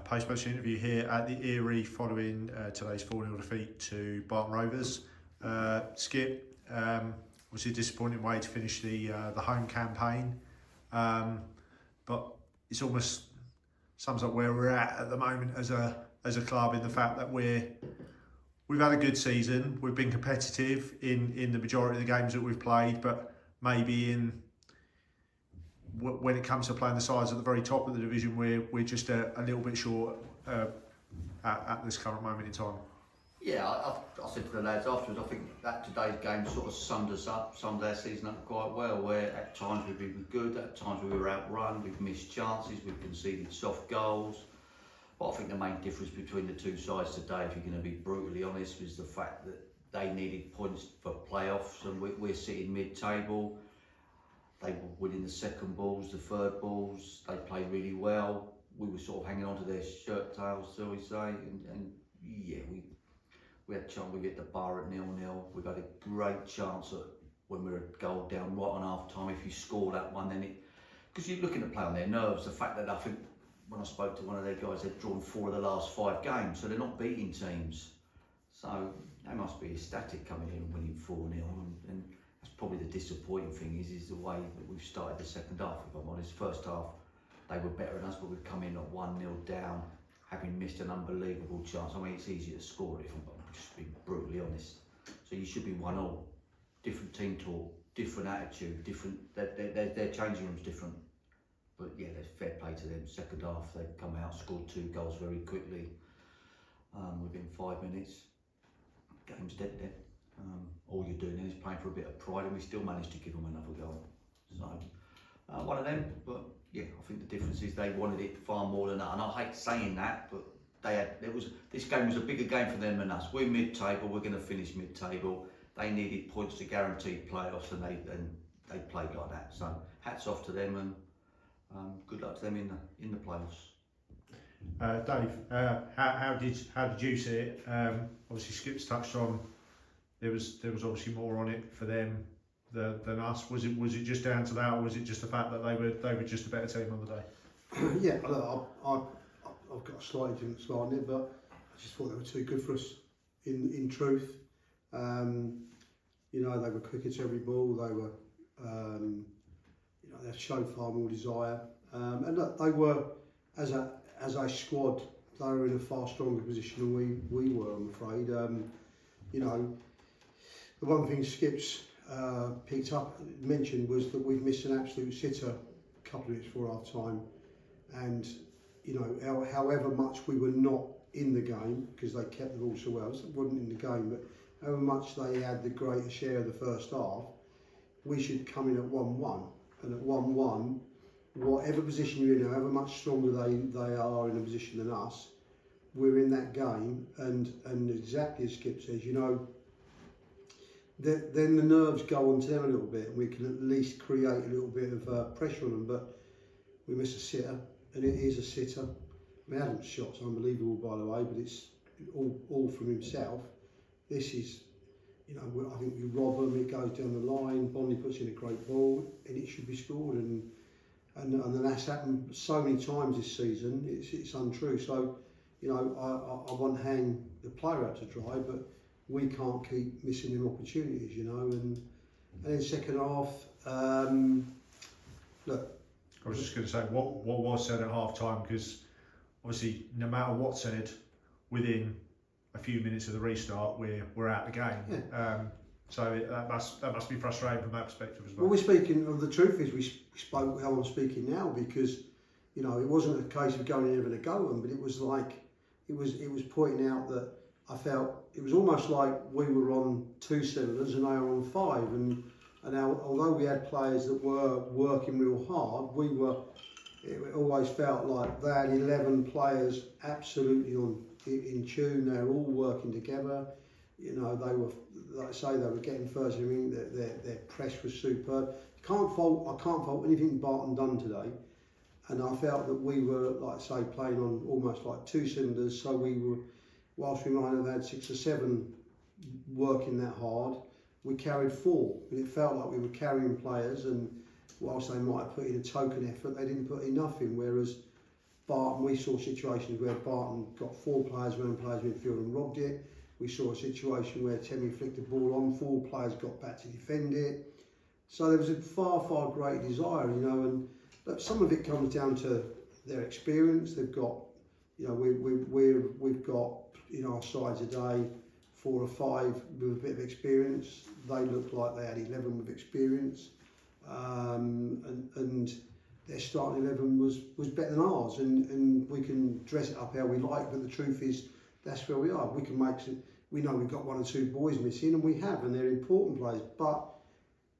Post-match interview here at the Erie following today's 4-0 defeat to Barton Rovers. Skip, was a disappointing way to finish the home campaign, but it's almost sums up where we're at the moment as a club, in the fact that we've had a good season. We've been competitive in the majority of the games that we've played, but maybe when it comes to playing the sides at the very top of the division, we're just a little bit short at this current moment in time. Yeah, I said to the lads afterwards, I think that today's game sort of summed our season up quite well, where at times we've been good, at times we were outrun, we've missed chances, we've conceded soft goals. But I think the main difference between the two sides today, if you're going to be brutally honest, was the fact that they needed points for playoffs and we're sitting mid-table. They were winning the second balls, the third balls, they played really well. We were sort of hanging on to their shirt tails, shall we say, and yeah, we had a chance. We hit the bar at 0-0. We've had a great chance at when we were a goal down right on half time. If you score that one, then because you're looking to play on their nerves. The fact that I think when I spoke to one of their guys, they've drawn 4 of the last 5 games, so they're not beating teams. So they must be ecstatic coming in and winning 4-0. And that's probably the disappointing thing is the way that we've started the second half. If I'm honest, first half they were better than us, but we've come in at 1-0 down, having missed an unbelievable chance. I mean, it's easy to score if I'm just being brutally honest. So you should be 1-0. Different team talk, different attitude, different. Their changing room's different. But yeah, there's fair play to them. Second half, they've come out, scored 2 goals very quickly within 5 minutes. Game's dead then. All you're doing then is playing for a bit of pride, and we still managed to give them another goal. So one of them, but yeah, I think the difference is they wanted it far more than that. And I hate saying that, but this game was a bigger game for them than us. We're mid-table, we're going to finish mid-table. They needed points to guarantee playoffs, and they played like that. So hats off to them, and good luck to them in the playoffs. Dave, how did you see it? Obviously, Skip's touched on there was obviously more on it for them than us. Was it just down to that, or was it just the fact that they were just a better team on the day? Yeah, I've got a slightly different slant on it, but I just thought they were too good for us. In truth, they were quicker to every ball. They were, they showed far more desire, and look, they were as a squad. They were in a far stronger position than we were, I'm afraid. The one thing Skip's picked up, mentioned, was that we've missed an absolute sitter a couple of minutes before half time, and however much we were not in the game, because they kept the ball so well, so it wasn't in the game, but however much they had the greater share of the first half, we should come in at 1-1, and at 1-1, whatever position you're in, however much stronger they are in a position than us, we're in that game, and exactly as Skip says, then the nerves go onto them a little bit, and we can at least create a little bit of pressure on them. But we miss a sitter, and it is a sitter. I mean, Adam's shot's unbelievable, by the way, but it's all from himself. This is, I think we rob them, it goes down the line, Bonnie puts in a great ball, and it should be scored. And that's happened so many times this season, it's untrue. So, I won't hang the player out to dry, but we can't keep missing them opportunities, and in second half, look. I was just going to say what was said at half time, because obviously no matter what's said, within a few minutes of the restart, we're out of the game. Yeah. So that must be frustrating from that perspective as well. Well, we're speaking of the truth is we spoke how I'm speaking now, because it wasn't a case of going in having a go at them, but it was like it was pointing out that I felt it was almost like we were on 2 cylinders and they were on 5, and although we had players that were working real hard, it always felt like they had 11 players absolutely in tune. They were all working together. They were, like I say, they were getting first. I mean, their press was superb. I can't fault anything Barton done today, and I felt that we were, like I say, playing on almost like 2 cylinders. So we were, whilst we might have had 6 or 7 working that hard, we carried 4, and it felt like we were carrying players, and whilst they might have put in a token effort, they didn't put enough in, whereas Barton, we saw situations where Barton got 4 players around players midfield and robbed it. We saw a situation where Temi flicked the ball on, 4 players got back to defend it. So there was a far greater desire, you know, and look, some of it comes down to their experience. They've got, you know, we've got in our side today 4 or 5 with a bit of experience. They looked like they had 11 with experience, and their starting 11 was better than ours, and we can dress it up how we like, but the truth is that's where we are. We can make some, we know we've got 1 or 2 boys missing, and we have, and they're important players, but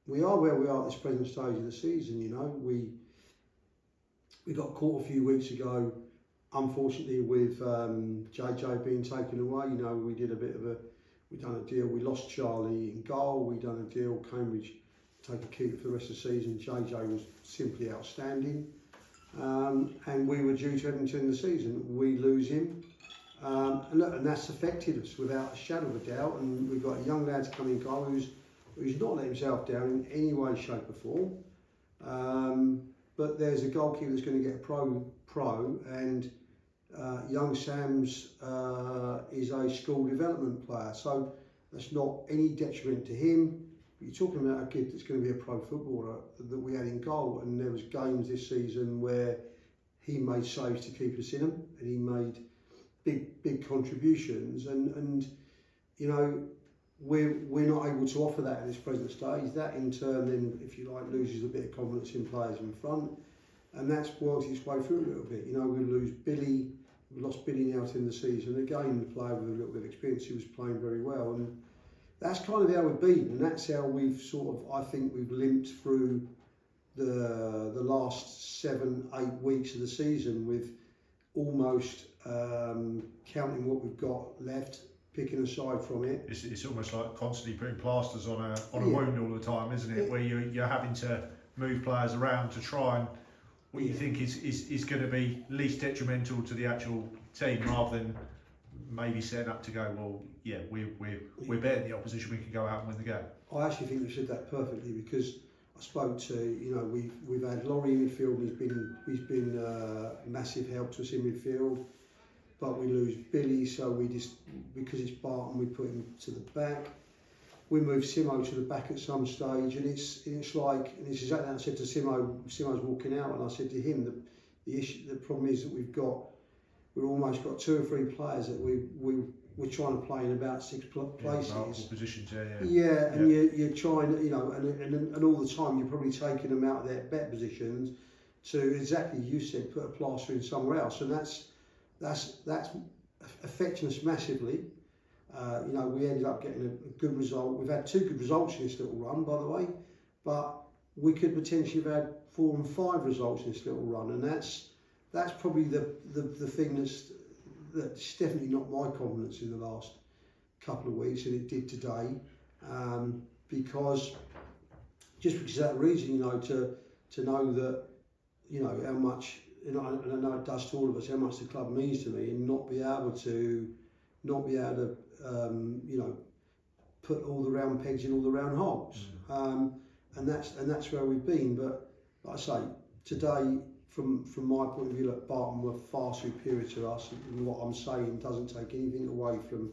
we are where we are at this present stage of the season. You know, we got caught a few weeks ago, unfortunately, with JJ being taken away. You know, we done a deal. We lost Charlie in goal. We done a deal. Cambridge take a keeper for the rest of the season. JJ was simply outstanding, and we were due to Edmonton in the season. We lose him, and that's affected us without a shadow of a doubt. And we've got a young lad to come in goal who's not let himself down in any way, shape or form. But there's a goalkeeper that's going to get a pro, and young Sam's is a school development player, so that's not any detriment to him. But you're talking about a kid that's going to be a pro footballer that we had in goal, and there was games this season where he made saves to keep us in them, and he made big contributions, and you know, we're not able to offer that at this present stage. That in turn then, if you like, loses a bit of confidence in players in front, and that's worked its way through a little bit. You know, we lose Billy. We lost Billy now in the season. Again, the player with a little bit of experience, he was playing very well, and that's kind of how we've been, and that's how we've sort of, I think, we've limped through the last 7-8 weeks of the season with almost counting what we've got left, picking a side from it. It's almost like constantly putting plasters on a wound all the time, isn't it? Where you're having to move players around to try and what you think is going to be least detrimental to the actual team, rather than maybe setting up to go, well, yeah, we're better than the opposition, we can go out and win the game. I actually think you said that perfectly, because I spoke to, you know, we've had Laurie in midfield, he's been a massive help to us in midfield, but we lose Billy, so we just, because it's Barton, we put him to the back. We move Simo to the back at some stage, and it's like, and it's exactly what I said to Simo's walking out, and I said to him that the problem is that we've almost got 2 or 3 players that we're trying to play in about 6 places. Positions, and you're trying, you know, and all the time you're probably taking them out of their better positions to, exactly you said, put a plaster in somewhere else, and that's affecting us massively. You know, we ended up getting a good result. We've had 2 good results in this little run, by the way, but we could potentially have had 4 and 5 results in this little run, and that's probably the thing that's definitely not my confidence in the last couple of weeks, and it did today, because of that reason, you know, to know that, you know, how much, you know, and I know it does to all of us, how much the club means to me, and not be able to you know, put all the round pegs in all the round holes, and that's where we've been. But like I say, today, from my point of view, look, Barton were far superior to us, and what I'm saying doesn't take anything away from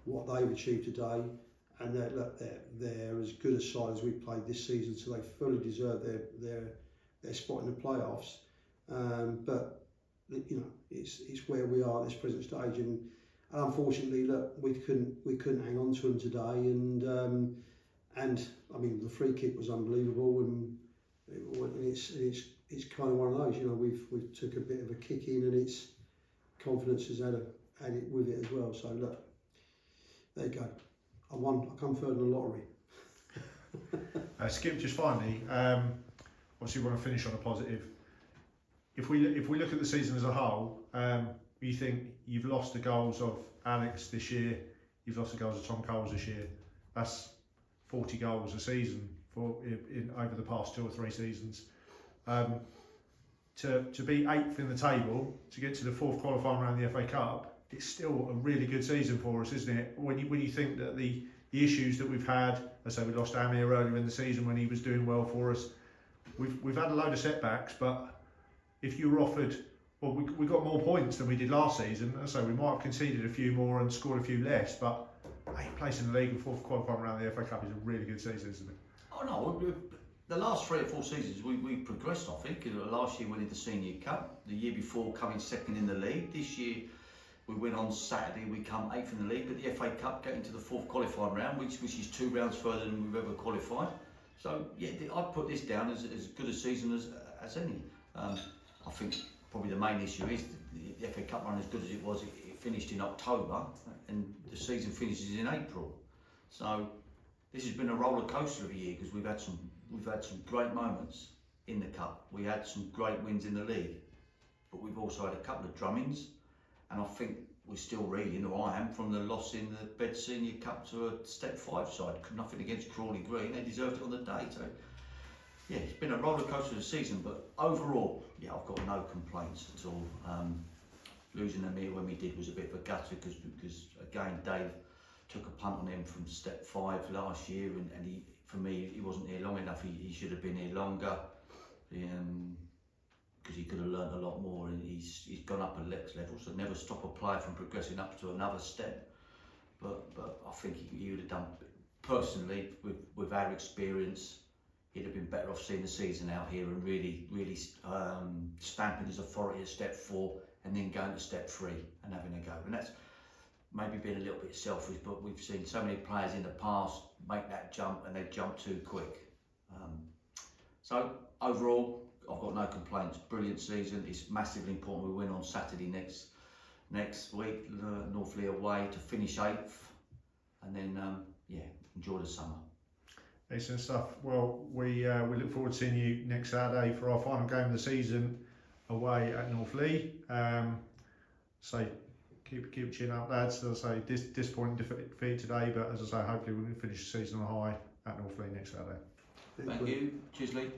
what they've achieved today, and they're as good a side as we've played this season, so they fully deserve their spot in the playoffs. But you know, it's where we are at this present stage, and unfortunately, look, we couldn't hang on to them today, and I mean, the free kick was unbelievable, and it's kind of one of those, you know, we've took a bit of a kick in, and its confidence has had it with it as well. So look, there you go. I come third in the lottery. Skip, just finally, obviously we want to finish on a positive. If we look at the season as a whole, you think you've lost the goals of Alex this year, you've lost the goals of Tom Coles this year. That's 40 goals a season over the past 2 or 3 seasons. To be 8th in the table, to get to the 4th qualifying round of the FA Cup, it's still a really good season for us, isn't it? When you think that the issues that we've had, let's say we lost Amir earlier in the season when he was doing well for us, we've had a load of setbacks, but if you were offered well, we got more points than we did last season, so we might have conceded a few more and scored a few less, but 8th place in the league and 4th qualifying round the FA Cup is a really good season, isn't it? Oh no, the last 3 or 4 seasons we progressed, I think. Last year we winning the Senior Cup, the year before coming 2nd in the league. This year we win on Saturday, we come 8th in the league, but the FA Cup getting to the 4th qualifying round, which is 2 rounds further than we've ever qualified. So yeah, I'd put this down as good a season as any. I think probably the main issue is the FA Cup run, as good as it was, it finished in October and the season finishes in April. So this has been a roller coaster of a year because we've had some great moments in the cup. We had some great wins in the league, but we've also had a couple of drummings, and I think we're still reeling, or I am, from the loss in the Bed Senior Cup to a Step 5 side. Nothing against Crawley Green, they deserved it on the day. So yeah, it's been a roller coaster of the season, but overall, yeah, I've got no complaints at all. Losing them here when we did was a bit of a gutter because again, Dave took a punt on him from Step 5 last year, and he, for me, he wasn't here long enough. He should have been here longer, because he could have learned a lot more, and he's gone up a next level. So never stop a player from progressing up to another step. But I think he would have done, personally, with our experience, he'd have been better off seeing the season out here and really stamping his authority at Step 4 and then going to Step 3 and having a go. And that's maybe being a little bit selfish, but we've seen so many players in the past make that jump and they jump too quick. So overall, I've got no complaints. Brilliant season. It's massively important we win on Saturday next week, Northfield away, to finish 8th, and then yeah, enjoy the summer. Excellent stuff. Well, we look forward to seeing you next Saturday for our final game of the season away at Northfield. So keep your chin up, lads. As I say, disappointing defeat today, but as I say, hopefully we can finish the season on high at Northfield next Saturday. Thank you. Cheers, Lee.